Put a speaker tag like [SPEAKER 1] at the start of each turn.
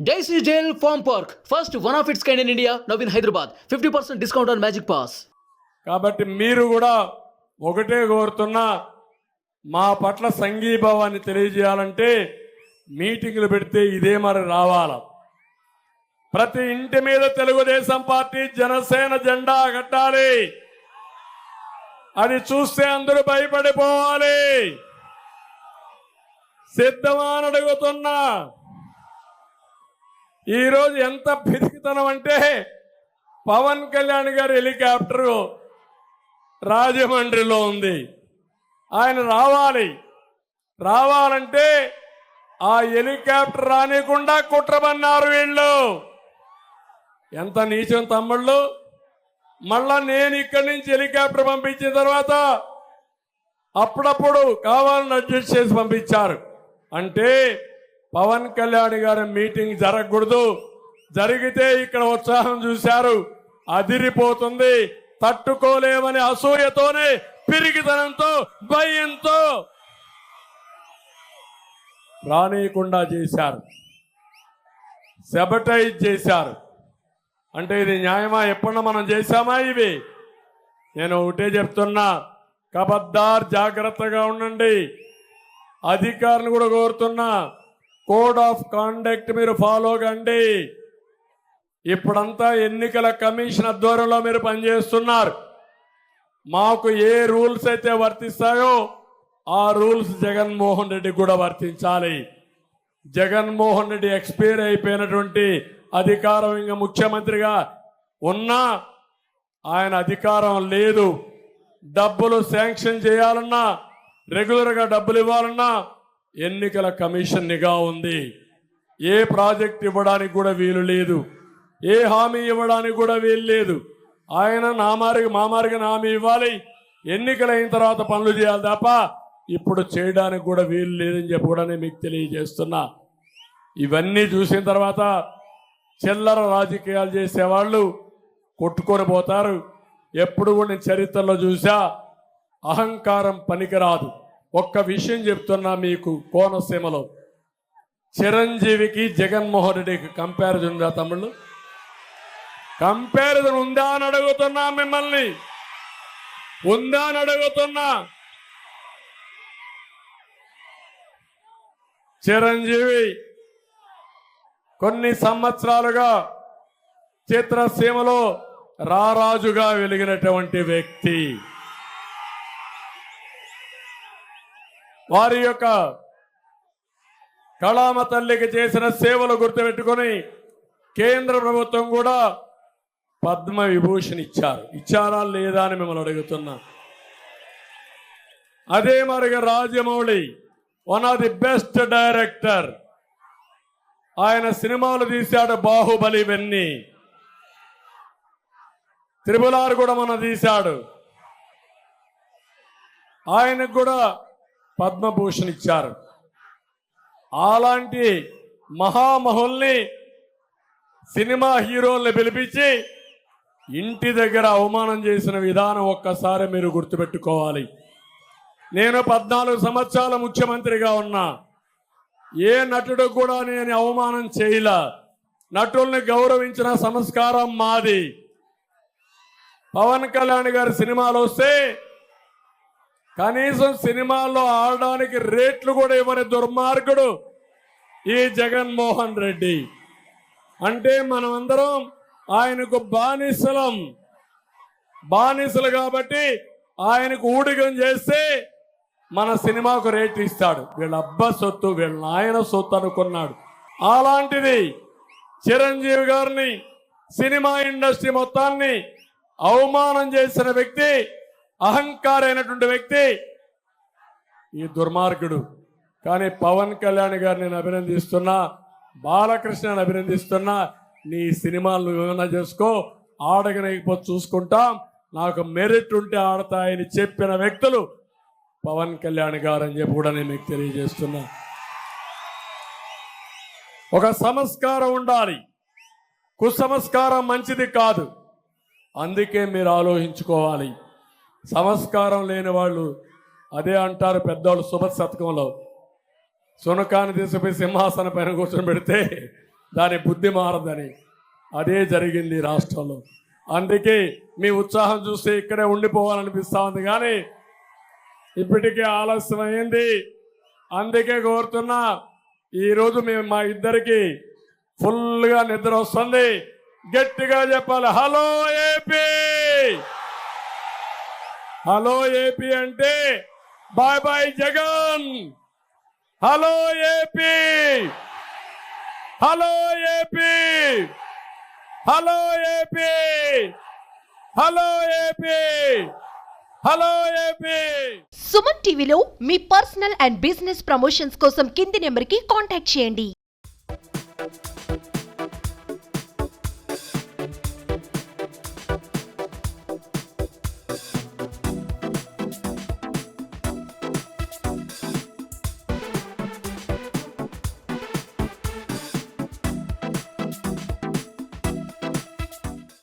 [SPEAKER 1] Daisy Jail Farm Park, first one of its kind in India, now in Hyderabad. 50% discount on Magic Pass.
[SPEAKER 2] కాబట్టి మీరు కూడా ఒకటే కోరుతున్నా, మా పట్ల సంఘీభావాన్ని తెలియజేయాలంటే మీటింగులు పెడితే ఇదే మరి రావాల. ప్రతి ఇంటి మీద తెలుగుదేశం పార్టీ జనసేన జెండా కట్టాలి. అది చూస్తే అందరూ భయపడిపోవాలి. సిద్ధమా అని అడుగుతున్నా. ఈరోజు ఎంత పిరికితనం అంటే, పవన్ కళ్యాణ్ గారి హెలికాప్టర్ రాజమండ్రిలో ఉంది. ఆయన రావాలంటే ఆ హెలికాప్టర్ రానికుండా కుట్రబన్నారు వీళ్ళు. ఎంత నీచం తమ్ముళ్ళు. మళ్ళా నేను ఇక్కడి నుంచి హెలికాప్టర్ పంపించిన తర్వాత అప్పుడప్పుడు కావాలని అడ్జస్ట్ చేసి పంపించారు. అంటే పవన్ కళ్యాణ్ గారి మీటింగ్ జరగకూడదు, జరిగితే ఇక్కడ ఉత్సాహం చూశారు, అదిరిపోతుంది, తట్టుకోలేమని అసూయతోనే, పిరిగితనంతో, భయంతో రానీయకుండా చేశారు, సెబటైజ్ చేశారు. అంటే ఇది న్యాయమా? ఎప్పుడన్నా మనం చేశామా ఇవి? నేను ఒకటే చెప్తున్నా, కబద్దార్ జాగ్రత్తగా ఉండండి. అధికారులు కూడా కోరుతున్నా, కోడ్ ఆఫ్ కాండక్ట్ మీరు ఫాలో కండి. ఇప్పుడంతా ఎన్నికల కమిషన్ ఆధ్వర్యంలో మీరు పనిచేస్తున్నారు. మాకు ఏ రూల్స్ అయితే వర్తిస్తాయో ఆ రూల్స్ జగన్మోహన్ రెడ్డి కూడా వర్తించాలి. జగన్మోహన్ రెడ్డి ఎక్స్పైర్ అయిపోయినటువంటి అధికారం ఇంకా ముఖ్యమంత్రిగా ఉన్నా ఆయన అధికారం లేదు. డబ్బులు శాంక్షన్ చేయాలన్నా, రెగ్యులర్గా డబ్బులు ఇవ్వాలన్నా ఎన్నికల కమిషన్ నిఘా ఉంది. ఏ ప్రాజెక్ట్ ఇవ్వడానికి కూడా వీలు లేదు, ఏ హామీ ఇవ్వడానికి కూడా వీలు లేదు. ఆయన మామారికి హామీ ఇవ్వాలి, ఎన్నికలైన తర్వాత పనులు చేయాలి తప్ప ఇప్పుడు చేయడానికి కూడా వీలు లేదని చెప్పి కూడా నేను మీకు తెలియజేస్తున్నా. ఇవన్నీ చూసిన తర్వాత చిల్లర రాజకీయాలు చేసేవాళ్ళు కొట్టుకొని పోతారు. ఎప్పుడు కూడా నేను చరిత్రలో చూసా, అహంకారం పనికిరాదు. ఒక్క విషయం చెప్తున్నా మీకు, కోనసీమలో చిరంజీవికి జగన్మోహన్ రెడ్డికి కంపారిజన్ ఉందా తమ్ముళ్ళు? కంపారిజన్ ఉందా అని అడుగుతున్నా మిమ్మల్ని, ఉందా అని అడుగుతున్నా. చిరంజీవి కొన్ని సంవత్సరాలుగా చిత్రసీమలో రారాజుగా వెలిగినటువంటి వ్యక్తి. వారి యొక్క కళామ తల్లికి చేసిన సేవలు గుర్తుపెట్టుకొని కేంద్ర ప్రభుత్వం కూడా పద్మ విభూషణ్ ఇచ్చారా లేదా అని మిమ్మల్ని అడుగుతున్నా. అదే మరిగా Rajamouli, one of the best director. ఆయన సినిమాలు తీశాడు, బాహుబలి, ఇవన్నీ. త్రిపులార్ కూడా మన తీశాడు. ఆయనకు కూడా పద్మభూషణ్ ఇచ్చారు. అలాంటి మహామహుల్ని, సినిమా హీరోల్ని పిలిపించి ఇంటి దగ్గర అవమానం చేసిన విధానం ఒక్కసారి మీరు గుర్తుపెట్టుకోవాలి. నేను 14 సంవత్సరాల ముఖ్యమంత్రిగా ఉన్నా, ఏ నటుడు కూడా నేను అవమానం చేయలా. నటుల్ని గౌరవించిన సంస్కారం మాది. పవన్ కళ్యాణ్ గారి సినిమాలు వస్తే కనీసం సినిమాల్లో ఆడడానికి రేట్లు కూడా ఇవ్వని దుర్మార్గుడు ఈ జగన్మోహన్ రెడ్డి. అంటే మనమందరం ఆయనకు బానిసలు కాబట్టి ఆయనకు ఊడిగం చేస్తే మన సినిమాకు రేట్ ఇస్తాడు. వీళ్ళ అబ్బా సొత్తు, వీళ్ళ నాయన సొత్తు అనుకున్నాడు. అలాంటిది చిరంజీవి గారిని, సినిమా ఇండస్ట్రీ మొత్తాన్ని అవమానం చేసిన వ్యక్తి, అహంకారైనటువంటి వ్యక్తి ఈ దుర్మార్గుడు. కానీ పవన్ కళ్యాణ్ గారిని నేను అభినందిస్తున్నా, బాలకృష్ణని అభినందిస్తున్నా. నీ సినిమాలు ఏమైనా చేసుకో, ఆడగనకపోతే చూసుకుంటాం, నాకు మెరిట్ ఉంటే ఆడతాయని చెప్పిన వ్యక్తులు పవన్ కళ్యాణ్ గారు అని చెప్పి కూడా నేను మీకు తెలియజేస్తున్నా. ఒక సంస్కారం ఉండాలి, కుసంస్కారం మంచిది కాదు. అందుకే మీరు ఆలోచించుకోవాలి. సంస్కారం లేని వాళ్ళు అదే అంటారు పెద్దవాళ్ళు శుభ శతకంలో, సునకాన్ని తీసుకుపోయి సింహాసనం పైన కూర్చొని పెడితే దాని బుద్ధి మారదని. అదే జరిగింది ఈ రాష్ట్రంలో. అందుకే మీ ఉత్సాహం చూస్తే ఇక్కడే ఉండిపోవాలనిపిస్తా ఉంది, కానీ ఇప్పటికే ఆలస్యమైంది. అందుకే కోరుతున్నా, ఈరోజు మేము మా ఇద్దరికి ఫుల్గా నిద్ర వస్తుంది. గట్టిగా చెప్పాలి, హలో ఏపీ. హలో ఏపీ అంటే bye bye Jagan. Hello AP, hello AP, hello AP, hello AP, hello AP.
[SPEAKER 3] Suman టీవీలో మీ పర్సనల్ అండ్ బిజినెస్ ప్రమోషన్స్ కోసం కింది నెంబర్కి కాంటాక్ట్ చేయండి.